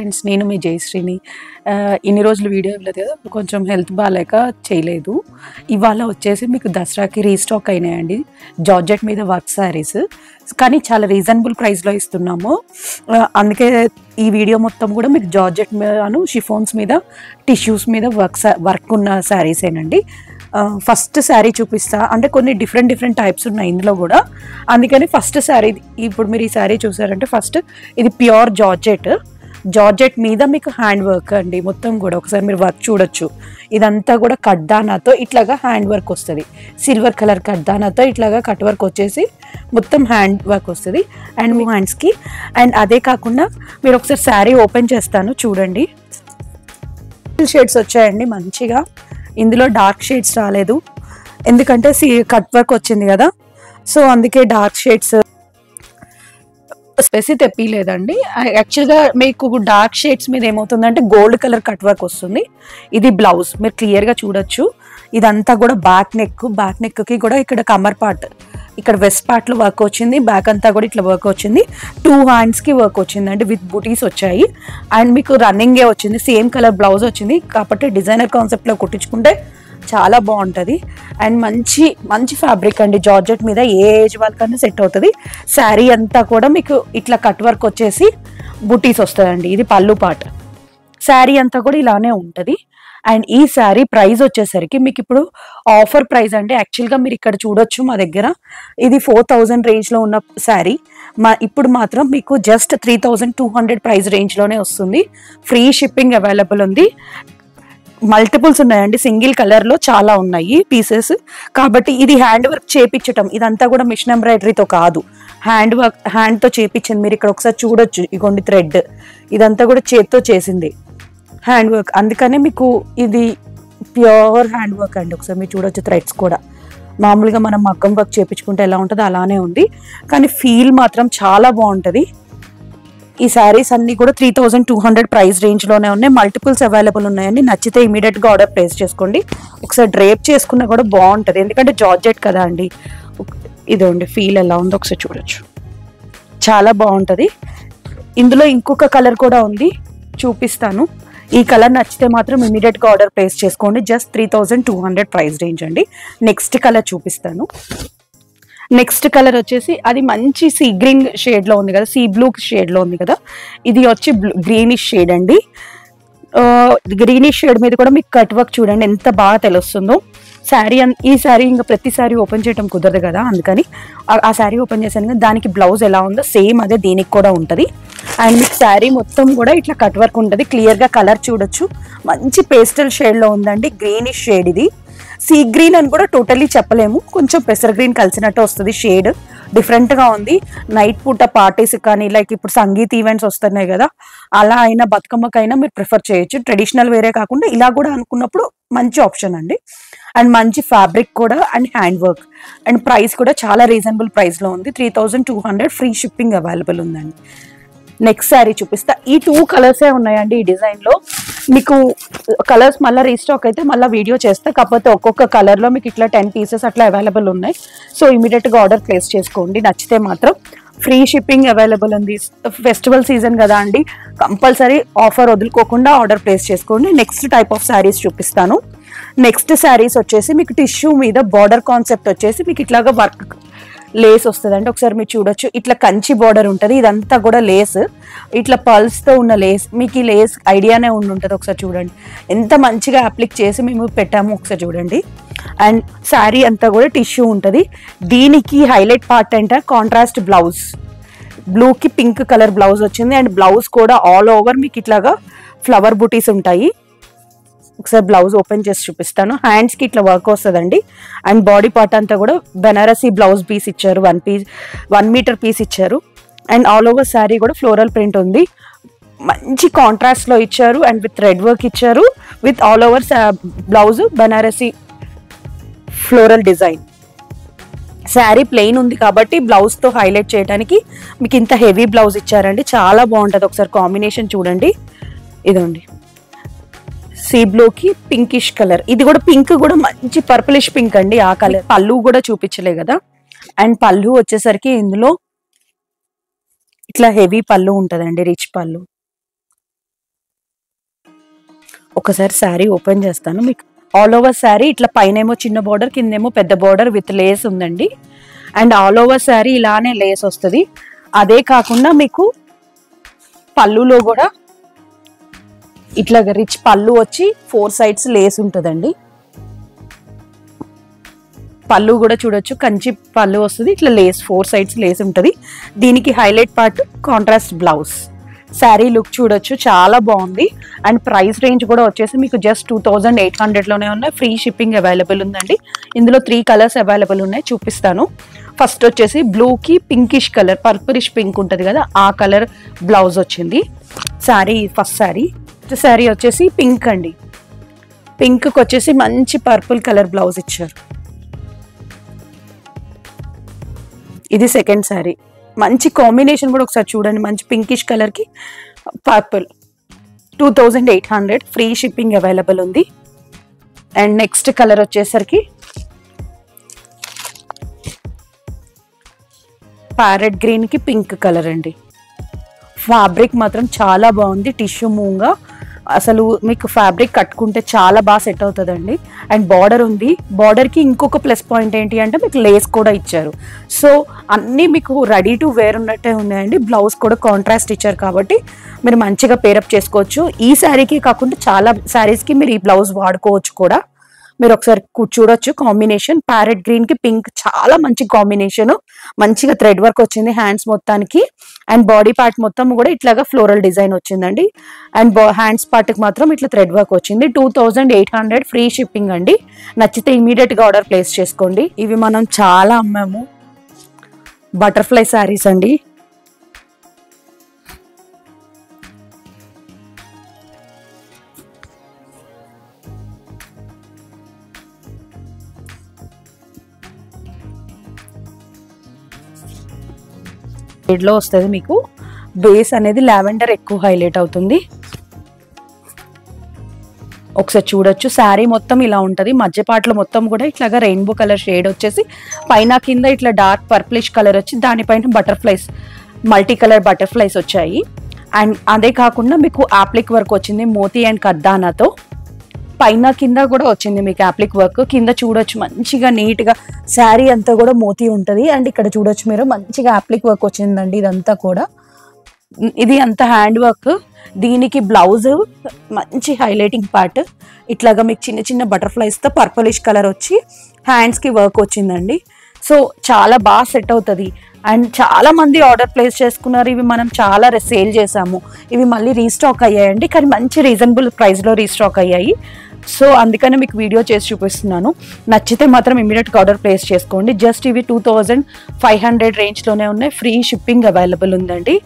Friends, నేను మీ జయశ్రీని. ఇన్ని రోజులు వీడియో ఇవ్వలేదు కదా, కొంచెం హెల్త్ బాగాలేక చేయలేదు. ఇవాళ వచ్చేసి మీకు దసరాకి రీస్టాక్ అయినాయండి జార్జెట్ మీద వర్క్ శారీస్, కానీ చాలా రీజనబుల్ ప్రైస్లో ఇస్తున్నాము. అందుకే ఈ వీడియో మొత్తం కూడా మీకు జార్జెట్ మీద షిఫోన్స్ మీద టిష్యూస్ మీద వర్క్ ఉన్న శారీసేనండి. ఫస్ట్ శారీ చూపిస్తా, అంటే కొన్ని డిఫరెంట్ టైప్స్ ఉన్నాయి ఇందులో కూడా. అందుకని ఫస్ట్ శారీ, ఇప్పుడు మీరు ఈ శారీ చూసారంటే ఫస్ట్ ఇది ప్యూర్ జార్జెట్ మీద మీకు హ్యాండ్ వర్క్ అండి. మొత్తం కూడా ఒకసారి మీరు వర్క్ చూడొచ్చు. ఇదంతా కూడా కడ్దానాతో ఇట్లాగా హ్యాండ్ వర్క్ వస్తుంది. సిల్వర్ కలర్ కడ్దానాతో ఇట్లాగా కట్ వర్క్ వచ్చేసి మొత్తం హ్యాండ్ వర్క్ వస్తుంది అండ్ మీ హ్యాండ్స్కి. అండ్ అదే కాకుండా మీరు ఒకసారి శారీ ఓపెన్ చేస్తాను చూడండి. షేడ్స్ వచ్చాయండి మంచిగా. ఇందులో డార్క్ షేడ్స్ రాలేదు, ఎందుకంటే కట్ వర్క్ వచ్చింది కదా, సో అందుకే డార్క్ షేడ్స్ స్పెసి తెప్పిలేదండి. యాక్చువల్గా మీకు డార్క్ షేడ్స్ మీద ఏమవుతుందంటే గోల్డ్ కలర్ కట్ వర్క్ వస్తుంది. ఇది బ్లౌజ్ మీరు క్లియర్గా చూడొచ్చు. ఇదంతా కూడా బ్యాక్ నెక్కి కూడా ఇక్కడ కమర్ పార్ట్, ఇక్కడ వెస్ట్ పార్ట్లో వర్క్ వచ్చింది. బ్యాక్ అంతా కూడా ఇట్లా వర్క్ వచ్చింది. 2 హ్యాండ్స్కి వర్క్ వచ్చింది అండి, విత్ బూటీస్ వచ్చాయి. అండ్ మీకు రన్నింగే వచ్చింది, సేమ్ కలర్ బ్లౌజ్ వచ్చింది. కాబట్టి డిజైనర్ కాన్సెప్ట్లో కుట్టించుకుంటే చాలా బాగుంటుంది. అండ్ మంచి ఫ్యాబ్రిక్ అండి, జార్జెట్ మీద ఏ ఏజ్ వాళ్ళకన్నా సెట్ అవుతుంది. శారీ అంతా కూడా మీకు ఇట్లా కట్ వర్క్ వచ్చేసి బూటీస్ వస్తుందండి. ఇది పళ్ళు పార్ట్. శారీ అంతా కూడా ఇలానే ఉంటుంది. అండ్ ఈ శారీ ప్రైస్ వచ్చేసరికి మీకు ఇప్పుడు ఆఫర్ ప్రైస్ అంటే, యాక్చువల్గా మీరు ఇక్కడ చూడొచ్చు మా దగ్గర ఇది 4000 రేంజ్లో ఉన్న శారీ ఇప్పుడు మాత్రం మీకు జస్ట్ 3200 ప్రైస్ రేంజ్లోనే వస్తుంది. ఫ్రీ షిప్పింగ్ అవైలబుల్ ఉంది. మల్టిపుల్స్ ఉన్నాయండి, సింగిల్ కలర్లో చాలా ఉన్నాయి పీసెస్. కాబట్టి ఇది హ్యాండ్ వర్క్ చేపించటం, ఇదంతా కూడా మిషన్ ఎంబ్రాయిడరీతో కాదు, హ్యాండ్తో చేపించింది. మీరు ఇక్కడ ఒకసారి చూడొచ్చు, ఇగోండి థ్రెడ్, ఇదంతా కూడా చేత్తో చేసింది హ్యాండ్ వర్క్. అందుకనే మీకు ఇది ప్యూర్ హ్యాండ్ వర్క్ అండి. ఒకసారి మీరు చూడొచ్చు, థ్రెడ్స్ కూడా మామూలుగా మనం మగ్గం వర్క్ చేపించుకుంటే ఎలా ఉంటుందో అలానే ఉంది, కానీ ఫీల్ మాత్రం చాలా బాగుంటుంది. ఈ శారీస్ అన్ని కూడా 3200 ప్రైస్ రేంజ్లోనే ఉన్నాయి. మల్టిపుల్స్ అవైలబుల్ ఉన్నాయండి. నచ్చితే ఇమీడియట్గా ఆర్డర్ ప్లేస్ చేసుకోండి. ఒకసారి డ్రేప్ చేసుకున్నా కూడా బాగుంటుంది, ఎందుకంటే జార్జెట్ కదా అండి. ఇదండి ఫీల్ ఎలా ఉందో ఒకసారి చూడొచ్చు, చాలా బాగుంటుంది. ఇందులో ఇంకొక కలర్ కూడా ఉంది, చూపిస్తాను. ఈ కలర్ నచ్చితే మాత్రం ఇమీడియట్గా ఆర్డర్ ప్లేస్ చేసుకోండి. జస్ట్ 3200 ప్రైస్ రేంజ్ అండి. నెక్స్ట్ కలర్ చూపిస్తాను. నెక్స్ట్ కలర్ వచ్చేసి అది మంచి సీ గ్రీన్ షేడ్లో ఉంది కదా, సీ బ్లూ షేడ్లో ఉంది కదా. ఇది వచ్చి గ్రీనిష్ షేడ్ అండి. గ్రీనిష్ షేడ్ మీద కూడా మీకు కట్ వర్క్ చూడండి ఎంత బాగా తెలుస్తుందో. ఈ శారీ ఇంకా ప్రతి శారీ ఓపెన్ చేయడం కుదరదు కదా, అందుకని ఆ శారీ ఓపెన్ చేశాను కదా, దానికి బ్లౌజ్ ఎలా ఉందో సేమ్ అదే దీనికి కూడా ఉంటుంది. అండ్ మీకు శారీ మొత్తం కూడా ఇట్లా కట్ వర్క్ ఉంటుంది. క్లియర్గా కలర్ చూడొచ్చు, మంచి పేస్టల్ షేడ్లో ఉందండి. గ్రీనిష్ షేడ్ ఇది. సీ గ్రీన్ అని కూడా టోటల్లీ చెప్పలేము, కొంచెం పెసర్ గ్రీన్ కలిసినట్టు వస్తుంది. షేడ్ డిఫరెంట్గా ఉంది. నైట్ పూట పార్టీస్ కానీ, లైక్ ఇప్పుడు సంగీత్ ఈవెంట్స్ వస్తున్నాయి కదా, అలా అయినా బతుకమ్మకైనా మీరు ప్రిఫర్ చేయొచ్చు. ట్రెడిషనల్ వేరే కాకుండా ఇలా కూడా అనుకున్నప్పుడు మంచి ఆప్షన్ అండి. అండ్ మంచి ఫ్యాబ్రిక్ కూడా and hand work. And price కూడా చాలా రీజనబుల్ ప్రైస్లో ఉంది. 3200 ఫ్రీ షిప్పింగ్ అవైలబుల్ ఉందండి. నెక్స్ట్ శారీ చూపిస్తా. ఈ 2 కలర్సే ఉన్నాయండి ఈ డిజైన్లో. మీకు కలర్స్ మళ్ళీ రీస్టాక్ అయితే మళ్ళీ వీడియో చేస్తా, కాకపోతే ఒక్కొక్క కలర్లో మీకు ఇట్లా 10 పీసెస్ అట్లా అవైలబుల్ ఉన్నాయి. సో ఇమీడియట్గా ఆర్డర్ ప్లేస్ చేసుకోండి. నచ్చితే మాత్రం ఫ్రీ షిప్పింగ్ అవైలబుల్ ఉంది. ఫెస్టివల్ సీజన్ కదా అండి, కంపల్సరీ ఆఫర్ వదులుకోకుండా ఆర్డర్ ప్లేస్ చేసుకోండి. నెక్స్ట్ టైప్ ఆఫ్ శారీస్ చూపిస్తాను. నెక్స్ట్ శారీస్ వచ్చేసి మీకు టిష్యూ మీద బార్డర్ కాన్సెప్ట్ వచ్చేసి మీకు ఇట్లాగా వర్క్ లేస్ వస్తుంది అంటే, ఒకసారి మీరు చూడొచ్చు. ఇట్లా కంచి బార్డర్ ఉంటుంది, ఇదంతా కూడా లేస్, ఇట్లా పల్స్తో ఉన్న లేస్. మీకు ఈ లేస్ ఐడియానే ఉంటుంది. ఒకసారి చూడండి ఎంత మంచిగా అప్లిక్ చేసి మేము పెట్టాము, ఒకసారి చూడండి. అండ్ శారీ అంతా కూడా టిష్యూ ఉంటుంది. దీనికి హైలైట్ పార్ట్ అంటే కాంట్రాస్ట్ బ్లౌజ్, బ్లూకి పింక్ కలర్ బ్లౌజ్ వచ్చింది. అండ్ బ్లౌజ్ కూడా ఆల్ ఓవర్ మీకు ఇట్లాగా ఫ్లవర్ బూటీస్ ఉంటాయి. ఒకసారి బ్లౌజ్ ఓపెన్ చేసి చూపిస్తాను. హ్యాండ్స్కి ఇట్లా వర్క్ వస్తుందండి. అండ్ బాడీ పార్ట్ అంతా కూడా బెనారసీ బ్లౌజ్ పీస్ ఇచ్చారు, 1 మీటర్ పీస్ ఇచ్చారు. అండ్ ఆల్ ఓవర్ శారీ కూడా ఫ్లోరల్ ప్రింట్ ఉంది, మంచి కాంట్రాస్ట్లో ఇచ్చారు. అండ్ విత్ రెడ్ వర్క్ ఇచ్చారు, with all over blouse Banarasi floral design. Sari plain ఉంది కాబట్టి బ్లౌజ్తో హైలైట్ చేయడానికి మీకు ఇంత హెవీ బ్లౌజ్ ఇచ్చారండి. చాలా బాగుంటుంది. ఒకసారి కాంబినేషన్ చూడండి. ఇదండి సీ బ్లూకి పింకిష్ కలర్, ఇది కూడా పింక్ కూడా మంచి పర్పులిష్ పింక్ అండి. ఆ కలర్ పళ్ళు కూడా చూపించలే కదా. అండ్ పళ్ళు వచ్చేసరికి ఇందులో ఇట్లా హెవీ పళ్ళు ఉంటుందండి, రిచ్ పళ్ళు. ఒకసారి శారీ ఓపెన్ చేస్తాను మీకు. ఆల్ ఓవర్ శారీ ఇట్లా పైనేమో చిన్న బార్డర్, కిందేమో పెద్ద బార్డర్ విత్ లేస్ ఉందండి. అండ్ ఆల్ ఓవర్ శారీ ఇలానే లేస్ వస్తుంది. అదే కాకుండా మీకు పళ్ళులో కూడా ఇట్లా రిచ్ పళ్ళు వచ్చి 4 sides లేస్ ఉంటుందండి. పళ్ళు కూడా చూడొచ్చు, కంచి పళ్ళు వస్తుంది. ఇట్లా లేస్ 4 sides లేస్ ఉంటుంది. దీనికి highlight part contrast blouse. Sari look చూడొచ్చు, చాలా బాగుంది. అండ్ ప్రైస్ రేంజ్ కూడా వచ్చేసి మీకు జస్ట్ 2800లోనే ఉన్నాయి. ఫ్రీ షిప్పింగ్ అవైలబుల్ ఉందండి. ఇందులో 3 కలర్స్ అవైలబుల్ ఉన్నాయి, చూపిస్తాను. ఫస్ట్ వచ్చేసి బ్లూకి పింకిష్ కలర్, పర్పులిష్ పింక్ ఉంటుంది కదా, ఆ కలర్ బ్లౌజ్ వచ్చింది. శారీ ఫస్ట్ శారీ వచ్చేసి పింక్ అండి. పింక్కి వచ్చేసి మంచి పర్పుల్ కలర్ బ్లౌజ్ ఇచ్చారు. ఇది సెకండ్ శారీ. మంచి కాంబినేషన్ కూడా ఒకసారి చూడండి, మంచి పింకిష్ కలర్కి పర్పుల్. 2800 ఫ్రీ షిప్పింగ్ అవైలబుల్ ఉంది. అండ్ నెక్స్ట్ కలర్ వచ్చేసరికి ప్యారెట్ గ్రీన్కి పింక్ కలర్ అండి. ఫ్యాబ్రిక్ మాత్రం చాలా బాగుంది, టిష్యూ మూంగా. అసలు మీకు ఫ్యాబ్రిక్ కట్టుకుంటే చాలా బాగా సెట్ అవుతుందండి. అండ్ బార్డర్ ఉంది. బార్డర్కి ఇంకొక ప్లస్ పాయింట్ ఏంటి అంటే మీకు లేస్ కూడా ఇచ్చారు. సో అన్నీ మీకు రెడీ టు వేర్ ఉన్నట్టే ఉన్నాయండి. బ్లౌజ్ కూడా కాంట్రాస్ట్ ఇచ్చారు కాబట్టి మీరు మంచిగా పేరప్ చేసుకోవచ్చు. ఈ శారీకి కాకుండా చాలా శారీస్కి మీరు ఈ బ్లౌజ్ వాడుకోవచ్చు కూడా. మీరు ఒకసారి చూడొచ్చు కాంబినేషన్. ప్యారెట్ గ్రీన్ కి పింక్ చాలా మంచి కాంబినేషన్. మంచిగా థ్రెడ్ వర్క్ వచ్చింది హ్యాండ్స్ మొత్తానికి. అండ్ బాడీ పార్ట్ మొత్తం కూడా ఇట్లాగా ఫ్లోరల్ డిజైన్ వచ్చిందండి. అండ్ హ్యాండ్స్ పార్ట్ కి మాత్రం ఇట్లా థ్రెడ్ వర్క్ వచ్చింది. 2800 ఫ్రీ షిప్పింగ్ అండి. నచ్చితే ఇమీడియట్ గా ఆర్డర్ ప్లేస్ చేసుకోండి. ఇవి మనం చాలా అమ్మాము, బటర్ఫ్లై శారీస్ అండి. షేడ్ లో వస్తుంది మీకు. బేస్ అనేది లావెండర్ ఎక్కువ హైలైట్ అవుతుంది. ఒకసారి చూడొచ్చు, శారీ మొత్తం ఇలా ఉంటుంది. మధ్య పాటలో మొత్తం కూడా ఇట్లాగా రెయిన్బో కలర్ షేడ్ వచ్చేసి పైన కింద ఇట్లా డార్క్ పర్ప్లిష్ కలర్ వచ్చి దానిపైన బటర్ఫ్లైస్, మల్టీ కలర్ బటర్ఫ్లైస్ వచ్చాయి. అండ్ అదే కాకుండా మీకు ఆప్లిక్ వర్క్ వచ్చింది మోతీ అండ్ కర్దానాతో. పైన కింద కూడా వచ్చింది మీకు ఆప్లిక్ వర్క్. కింద చూడొచ్చు మంచిగా నీట్ గా శారీ అంతా కూడా మోతీ ఉంటది. అండ్ ఇక్కడ చూడొచ్చు మీరు మంచిగా ఆప్లిక్ వర్క్ వచ్చిందండి. ఇదంతా కూడా ఇది అంత హ్యాండ్ వర్క్. దీనికి బ్లౌజ్ మంచి హైలైటింగ్ పార్ట్ ఇట్లాగా మీకు చిన్న చిన్న బటర్ఫ్లైస్ తో పర్పులిష్ కలర్ వచ్చి హ్యాండ్స్ కి వర్క్ వచ్చిందండి. సో చాలా బాగా సెట్ అవుతుంది. అండ్ చాలా మంది ఆర్డర్ ప్లేస్ చేసుకున్నారు. ఇవి మనం చాలా సేల్ చేసాము. ఇవి మళ్ళీ రీస్టాక్ అయ్యాయండి, కానీ మంచి రీజనబుల్ ప్రైస్లో రీస్టాక్ అయ్యాయి. సో అందుకనే మీకు వీడియో చేసి చూపిస్తున్నాను. నచ్చితే మాత్రం ఇమీడియట్గా ఆర్డర్ ప్లేస్ చేసుకోండి. జస్ట్ ఇవి 2500 రేంజ్లోనే ఉన్నాయి. ఫ్రీ షిప్పింగ్ అవైలబుల్ ఉందండి.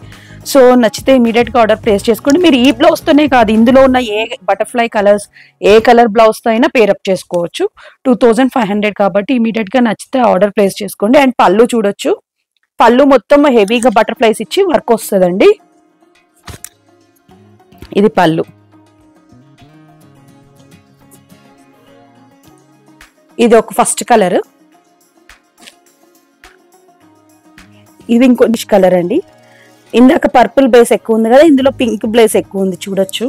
సో నచ్చితే ఇమీడియట్గా ఆర్డర్ ప్లేస్ చేసుకోండి. మీరు ఈ బ్లౌజ్తోనే కాదు, ఇందులో ఉన్న ఏ బటర్ఫ్లై కలర్స్, ఏ కలర్ బ్లౌజ్తో అయినా పేరప్ చేసుకోవచ్చు. 2500 కాబట్టి ఇమీడియట్గా నచ్చితే ఆర్డర్ ప్లేస్ చేసుకోండి. అండ్ పళ్ళు చూడొచ్చు, పళ్ళు మొత్తం హెవీగా బటర్ఫ్లైస్ ఇచ్చి వర్క్ వస్తుందండి. ఇది పళ్ళు. ఇది ఒక ఫస్ట్ కలర్. ఇది ఇంకో కలర్ అండి. ఇందాక పర్పుల్ బేస్ ఎక్కువ ఉంది కదా, ఇందులో పింక్ బేస్ ఎక్కువ ఉంది చూడొచ్చు.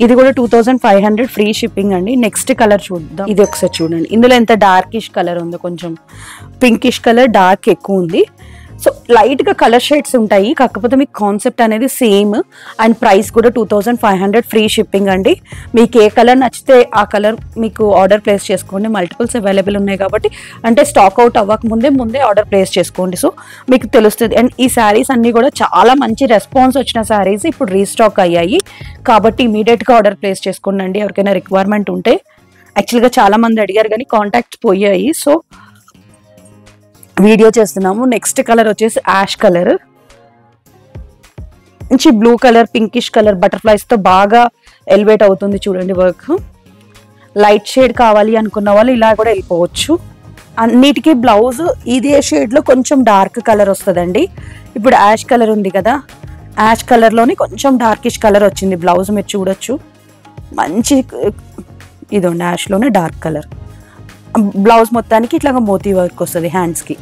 ఇది కూడా 2500 ఫ్రీ షిప్పింగ్ అండి. నెక్స్ట్ కలర్ చూద్దాం. ఇది ఒకసారి చూడండి, ఇందులో ఎంత డార్కిష్ కలర్ ఉందో, కొంచెం పింకిష్ కలర్ డార్క్ ఎక్కువ ఉంది. సో లైట్ గా కలర్ షేడ్స్ ఉంటాయి, కాకపోతే మీకు కాన్సెప్ట్ అనేది సేమ్. అండ్ ప్రైస్ కూడా 2500 ఫ్రీ షిప్పింగ్ అండి. మీకు ఏ కలర్ నచ్చితే ఆ కలర్ మీకు ఆర్డర్ ప్లేస్ చేసుకోండి. మల్టిపుల్స్ అవైలబుల్ ఉన్నాయి కాబట్టి, అంటే స్టాక్ అవుట్ అవ్వక ముందే ఆర్డర్ ప్లేస్ చేసుకోండి. సో మీకు తెలుస్తుంది. అండ్ ఈ శారీస్ అన్ని కూడా చాలా మంచి రెస్పాన్స్ వచ్చిన శారీస్ ఇప్పుడు రీస్టాక్ అయ్యాయి కాబట్టి ఇమీడియట్ గా ఆర్డర్ ప్లేస్ చేసుకోండి అండి, ఎవరికైనా రిక్వైర్మెంట్ ఉంటే. యాక్చువల్గా చాలా మంది అడిగారు కానీ కాంటాక్ట్స్ పోయాయి, సో వీడియో చేస్తున్నాము. నెక్స్ట్ కలర్ వచ్చేసి యాష్ కలర్. మంచి blue colour, pinkish colour butterflies తో బాగా ఎలివేట్ అవుతుంది చూడండి వర్క్. లైట్ షేడ్ కావాలి అనుకున్న వాళ్ళు ఇలా కూడా వెళ్ళిపోవచ్చు. అన్నిటికీ బ్లౌజ్ ఇదే షేడ్ లో కొంచెం డార్క్ కలర్ వస్తుందండి. ఇప్పుడు యాష్ కలర్ ఉంది కదా, యాష్ కలర్ లోని కొంచెం డార్కిష్ కలర్ వచ్చింది బ్లౌజ్. మీరు చూడొచ్చు మంచి ఇదండి, యాష్ లోనే డార్క్ కలర్. బ్లౌజ్ మొత్తానికి ఇట్లాగా మోతీ వర్క్ వస్తుంది హ్యాండ్స్ కి.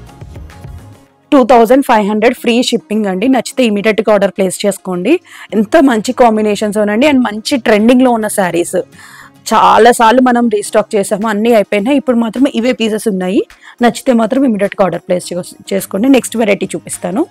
2500 ఫ్రీ షిప్పింగ్ అండి. నచ్చితే ఇమీడియట్ గా ఆర్డర్ ప్లేస్ చేసుకోండి. ఎంత మంచి కాంబినేషన్స్ అండి అండ్ మంచి ట్రెండింగ్ లో ఉన్న శారీస్. చాలా సార్లు మనం రీస్టాక్ చేసాము, అన్ని అయిపోయినాయి. ఇప్పుడు మాత్రం ఇవే పీసెస్ ఉన్నాయి. నచ్చితే మాత్రం ఇమీడియట్ గా ఆర్డర్ ప్లేస్ చేసుకోండి. నెక్స్ట్ వెరైటీ చూపిస్తాను.